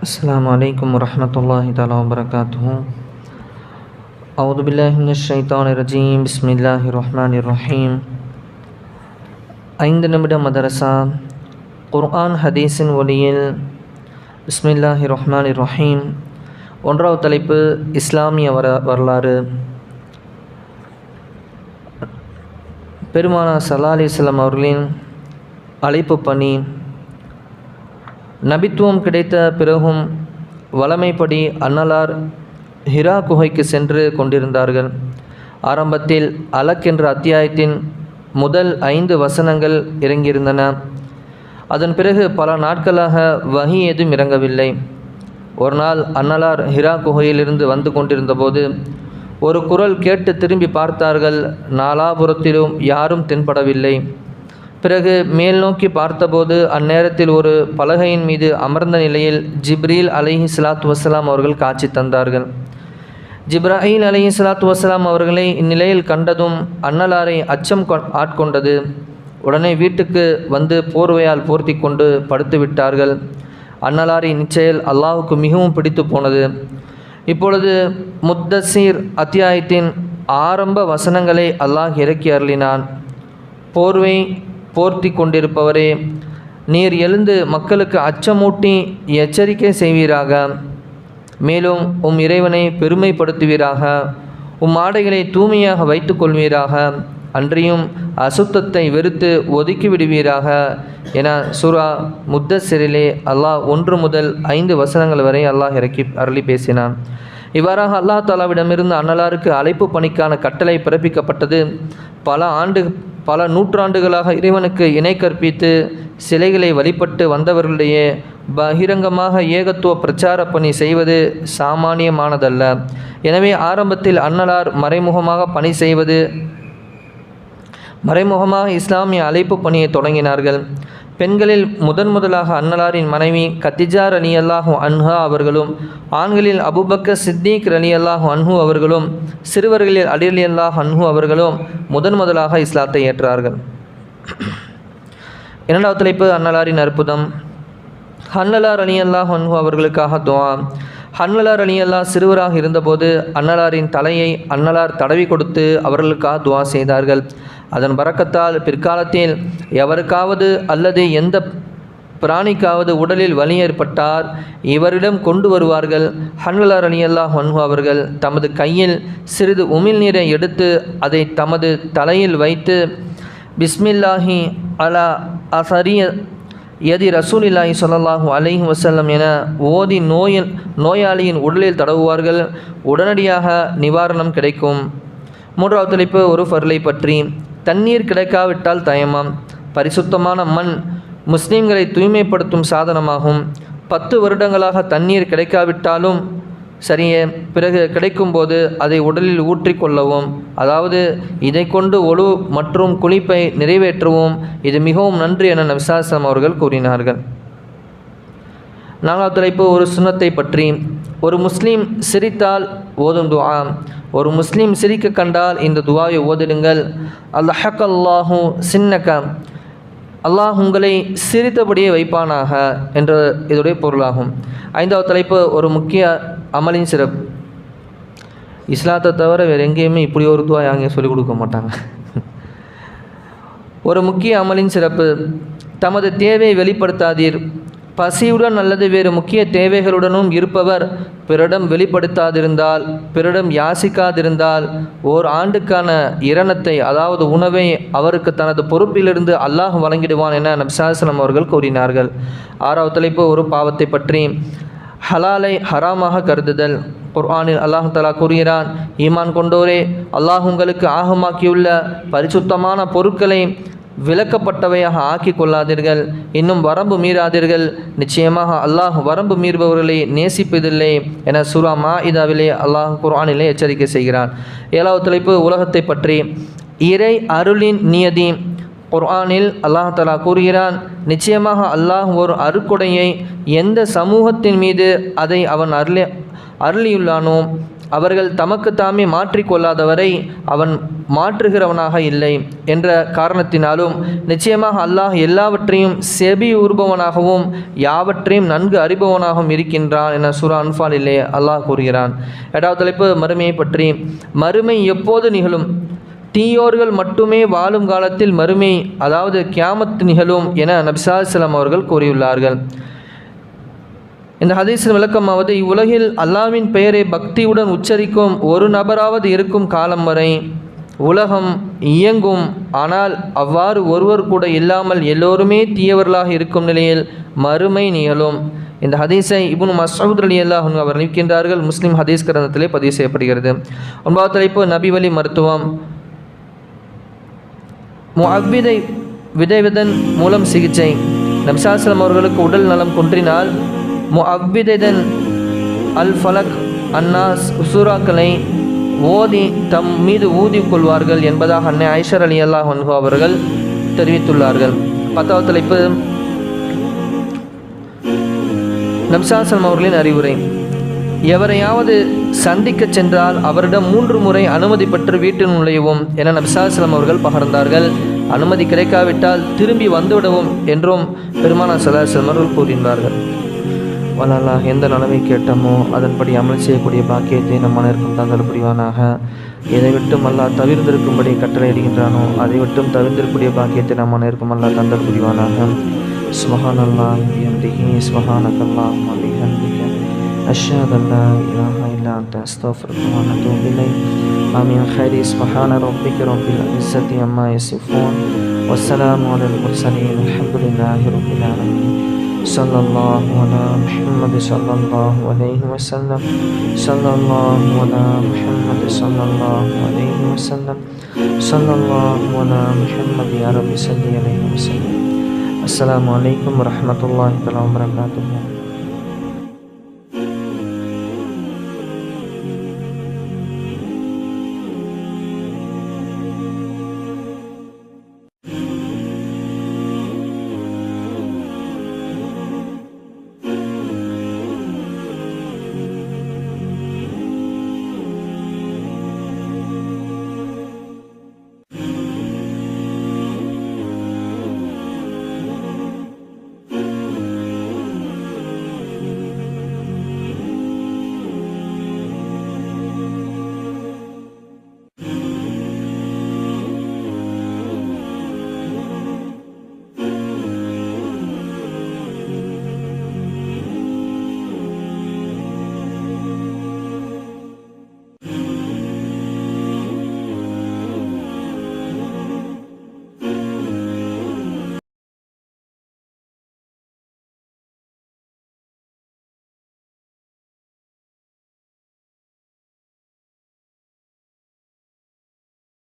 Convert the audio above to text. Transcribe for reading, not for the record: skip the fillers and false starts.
السلام عليكم ورحمة الله تعالى وبركاته. أعوذ بالله من الشيطان الرجيم. بسم الله الرحمن الرحيم. 5 நிமிட மதரசா குர்ஆன் ஹதீஸின் ஒளியில். பிஸ்மில்லாஹி ரஹ்மான் ரஹீம். ஒன்றாவது தலைப்பு இஸ்லாமிய வரலாறு. பெருமானார் ஸல்லல்லாஹு அலைஹி வஸல்லம் அவர்களின் அழைப்பு பணி. நபித்துவம் கிடைத்த பிறகும் வழமைப்படி அன்னலார் ஹிரா குகைக்கு சென்று கொண்டிருந்தார்கள். ஆரம்பத்தில் அலக் என்ற அத்தியாயத்தின் முதல் 5 வசனங்கள் இறங்கியிருந்தன. அதன் பிறகு பல நாட்களாக வஹி எதுவும் இறங்கவில்லை. ஒரு நாள் அன்னலார் ஹிரா குகையிலிருந்து வந்து கொண்டிருந்தபோது ஒரு குரல் கேட்டு திரும்பி பார்த்தார்கள். நாலாபுரத்திலும் யாரும் தென்படவில்லை. பிறகு மேல் நோக்கி பார்த்தபோது அந்நேரத்தில் ஒரு பலகையின் மீது அமர்ந்த நிலையில் ஜிப்ரீல் அலைஹிஸ்ஸலாத்து வஸ்ஸலாம் அவர்கள் காட்சி தந்தார்கள். ஜிப்ராயில் அலைஹிஸ்ஸலாத்து வஸ்ஸலாம் அவர்களை இந்நிலையில் கண்டதும் அன்னலாரை அச்சம் ஆட்கொண்டது. உடனே வீட்டுக்கு வந்து போர்வையால் போர்த்தி கொண்டு படுத்து விட்டார்கள். அன்னலாரின் நிச்சயம் அல்லாஹுக்கு மிகவும் பிடித்து போனது. இப்பொழுது முத்தசீர் அத்தியாயத்தின் ஆரம்ப வசனங்களை அல்லாஹ் இறக்கி அருளினான். போர்வை போர்த்தி கொண்டிருப்பவரே, நீர் எழுந்து மக்களுக்கு அச்சமூட்டி எச்சரிக்கை செய்வீராக. மேலும் உம் இறைவனை பெருமைப்படுத்துவீராக. உம் ஆடைகளை தூய்மையாக வைத்து கொள்வீராக. அன்றியும் அசுத்தத்தை வெறுத்து ஒதுக்கி விடுவீராக என சூரா முத்தசிரிலே அல்லாஹ் 1 முதல் 5 வசனங்கள் வரை அல்லாஹ் இறக்கி அருளி பேசினான். இவ்வாறாக அல்லாஹ் தாலாவிடமிருந்து அன்னலாருக்கு அழைப்பு பணிக்கான கட்டளை பிறப்பிக்கப்பட்டது. பல நூற்றாண்டுகளாக இறைவனுக்கு இணை கற்பித்து சிலைகளை வழிபட்டு வந்தவர்களுடைய பகிரங்கமாக ஏகத்துவ பிரச்சார பணி செய்வது சாமானியமானதல்ல. எனவே ஆரம்பத்தில் அன்னலார் மறைமுகமாக இஸ்லாமிய அழைப்பு பணியை தொடங்கினார்கள். பெண்களில் முதலாக அன்னலாரின் மனைவி கத்திஜா ரலியல்லாஹு அன்ஹா அவர்களும், ஆண்களில் அபூபக்கர் சித்திக் ரலியல்லாஹு அன்ஹு அவர்களும், சிறுவர்களில் அலி ரலியல்லாஹு அன்ஹு அவர்களும் முதலாக இஸ்லாத்தை ஏற்றார்கள். இரண்டாவது தலைப்பு அன்னலாரின் அற்புதம். அன்னலார் ரலியல்லாஹு அன்ஹு அவர்களுக்காக துஆ. அன்னலார் ரலியல்லாஹு சிறுவராக இருந்தபோது அன்னலாரின் தலையை அன்னலார் தடவி கொடுத்து அவர்களுக்காக துஆ செய்தார்கள். அதன் பரக்கத்தால் பிற்காலத்தில் எவருக்காவது அல்லது எந்த பிராணிக்காவது உடலில் வலி ஏற்பட்டார் இவரிடம் கொண்டு வருவார்கள். அன்னலார் ரலியல்லாஹு அன்ஹு அவர்கள் தமது கையில் சிறிது உமிழ்நீரை எடுத்து அதை தமது தலையில் வைத்து பிஸ்மில்லாஹி அலா அஸரி யதி ரசூலில்லாஹி ஸல்லல்லாஹு அலைஹி வஸல்லம் என ஓதி நோயாளியின் உடலில் தடவுவார்கள். உடனடியாக நிவாரணம் கிடைக்கும். மூன்றாவது தலைப்பு ஒரு ஃபர்லை பற்றி. தண்ணீர் கிடைக்காவிட்டால் தயமம். பரிசுத்தமான மண் முஸ்லீம்களை தூய்மைப்படுத்தும் சாதனமாகும். 10 வருடங்களாக தண்ணீர் கிடைக்காவிட்டாலும் சரியே, பிறகு கிடைக்கும்போது அதை உடலில் ஊற்றி கொள்ளவும், அதாவது இதை கொண்டு ஒழு மற்றும் குளிப்பை நிறைவேற்றவும் இது மிகவும் நன்று என நபி ஸல்லல்லாஹு அலைஹி வஸல்லம் அவர்கள் கூறினார்கள். நான்காவது தலைப்பு ஒரு சுன்னத்தை பற்றி. ஒரு முஸ்லீம் சிரித்தால் ஓதும் துஆ. ஒரு முஸ்லீம் சிரிக்க கண்டால் இந்த துஆவை ஓதிடுங்கள். அல்லாஹு சின்னக, அல்லாஹ் உங்களை சிரித்தபடியே வைப்பானாக என்ற இதோடைய பொருளாகும். ஐந்தாவது தலைப்பு ஒரு முக்கிய அமலின் சிறப்பு. இஸ்லாத்தை தவிர வேறு எங்கேயுமே இப்படி ஒரு துஆ யாங்க சொல்லிக் கொடுக்க மாட்டாங்க. ஒரு முக்கிய அமலின் சிறப்பு. தமது தேவையை வெளிப்படுத்தாதீர். பசியுடன் அல்லது வேறு முக்கிய தேவைகளுடனும் இருப்பவர் பிறரிடம் வெளிப்படுத்தாதிருந்தால், பிறரிடம் யாசிக்காதிருந்தால் ஓர் ஆண்டுக்கான இரணத்தை, அதாவது உணவை அவருக்கு தனது பொறுப்பிலிருந்து அல்லாஹ் வழங்கிடுவான் என நபி ஸல்லல்லாஹு அலைஹி வஸல்லம் அவர்கள் கூறினார்கள். ஆறாவது தலைப்பு ஒரு பாவத்தை பற்றி. ஹலாலை ஹராமாக கருதுதல். குர்ஆனில் அல்லாஹ் தஆலா கூறுகிறான், ஈமான் கொண்டோரே, அல்லாஹ் உங்களுக்கு ஆகமாக்கியுள்ள பரிசுத்தமான பொருட்களை விலக்கப்பட்டவையாக ஆக்கி கொள்ளாதீர்கள், இன்னும் வரம்பு மீறாதீர்கள். நிச்சயமாக அல்லாஹ் வரம்பு மீறுபவர்களை நேசிப்பதில்லை என சூரா மாஇதாவிலே அல்லாஹ் குர்ஆனிலே எச்சரிக்கை செய்கிறான். ஏழாவது தலைப்பு உலகத்தை பற்றி. இறை அருளின் நியதி. குர்ஆனில் அல்லாஹ் தஆலா கூறுகிறான், நிச்சயமாக அல்லாஹ் ஒரு அருட்கொடையை எந்த சமூகத்தின் மீது அதை அவன் அருளியுள்ளானோ அவர்கள் தமக்கு தாமே மாற்றிக்கொள்ளாதவரை அவன் மாற்றுகிறவனாக இல்லை என்ற காரணத்தினாலும் நிச்சயமாக அல்லாஹ் எல்லாவற்றையும் செவி உறுபவனாகவும் யாவற்றையும் நன்கு அறிபவனாகவும் இருக்கின்றான் என சூரா அன்ஃபாலிலே அல்லாஹ் கூறுகிறான். 2வது தலைப்பு மறுமையை பற்றி. மறுமை எப்போது நிகழும்? தீயோர்கள் மட்டுமே வாழும் காலத்தில் மறுமை அதாவது கியாமத் நிகழும் என நபி ஸல்லல்லாஹு அலைஹி வஸல்லம் அவர்கள் கூறியுள்ளார்கள். இந்த ஹதீஸின் விளக்கமாவது, இவ்வுலகில் அல்லாஹ்வின் பெயரை பக்தியுடன் உச்சரிக்கும் ஒரு நபராவது இருக்கும் காலம் வரை உலகம் இயங்கும். ஆனால் அவ்வாறு ஒருவர் கூட இல்லாமல் எல்லோருமே தீயவர்களாக இருக்கும் நிலையில் மறுமை நிகழும். இந்த ஹதீஸை இப்னு மஸ்ஊத் ரலியல்லாஹு அன்ஹு அவர் அறிவிக்கின்றார்கள். முஸ்லிம் ஹதீஸ் கிரந்தத்திலே பதிவு செய்யப்படுகிறது. 9வது தலைப்பு நபி வழி மருத்துவம். முஅவ்விதை விதைவதன் மூலம் சிகிச்சை. நபி ஸல்லல்லாஹு அலைஹி வஸல்லம் அவர்களுக்கு உடல் நலம் குன்றினால் முஅவ்விதன் அல் ஃபலக் அன்னாஸ் சூறாக்களை ஓதி தம் மீது ஊதி கொள்வார்கள் என்பதாக அன்னை ஆயிஷா ரலியல்லாஹு அன்ஹா அவர்கள் தெரிவித்துள்ளார்கள். 10வது தலைப்பு நபி ஸல்லல்லாஹு அலைஹி வஸல்லம் அவர்களின் அறிவுரை. எவரையாவது சந்திக்க சென்றால் அவரிடம் 3 முறை அனுமதி பெற்று வீட்டில் நுழையவும் என நபி ஸல்லல்லாஹு அலைஹி வஸல்லம் அவர்கள் பகர்ந்தார்கள். அனுமதி கிடைக்காவிட்டால் திரும்பி வந்துவிடவும் என்றும் பெருமானார் ஸல்லல்லாஹு அலைஹி வஸல்லம் அவர்கள் கூறினார்கள். வல்லல்லாஹ் எந்த நிலைமை கேட்டமோ அதன்படி அமல் செய்யக்கூடிய பாக்கியத்தை நம் அனைவருக்கும் தந்தல் புரிவானாக. எதை விட்டும் அல்லாஹ் தவிர்ந்திருக்கும்படி கட்டளையிடுகின்றானோ அதை விட்டும் தவிர்ந்திருக்கக்கூடிய பாக்கியத்தை நம் அனைவருக்கும் அல்லாஹ் தந்தல் புரிவானாக. சுப்ஹானல்லாஹி வ பிஹம்திஹி சுப்ஹானக்கல்லாஹும்ம வ பிஹம்திக அஷ்ஹது அன் லா இலாஹா இல்லா அன்த அஸ்தக்ஃபிருக வ அத்தூபு இலைக். ஆமீன். خير سبحان ربك رب العزة عما يصفون والسلام على المرسلين الحمد لله رب العالمين. صلى الله على محمد صلى الله عليه وسلم. صلى الله على محمد صلى الله عليه وسلم. صلى الله على محمد يا رب صل عليه وسلم. السلام عليكم ورحمة الله وبركاته.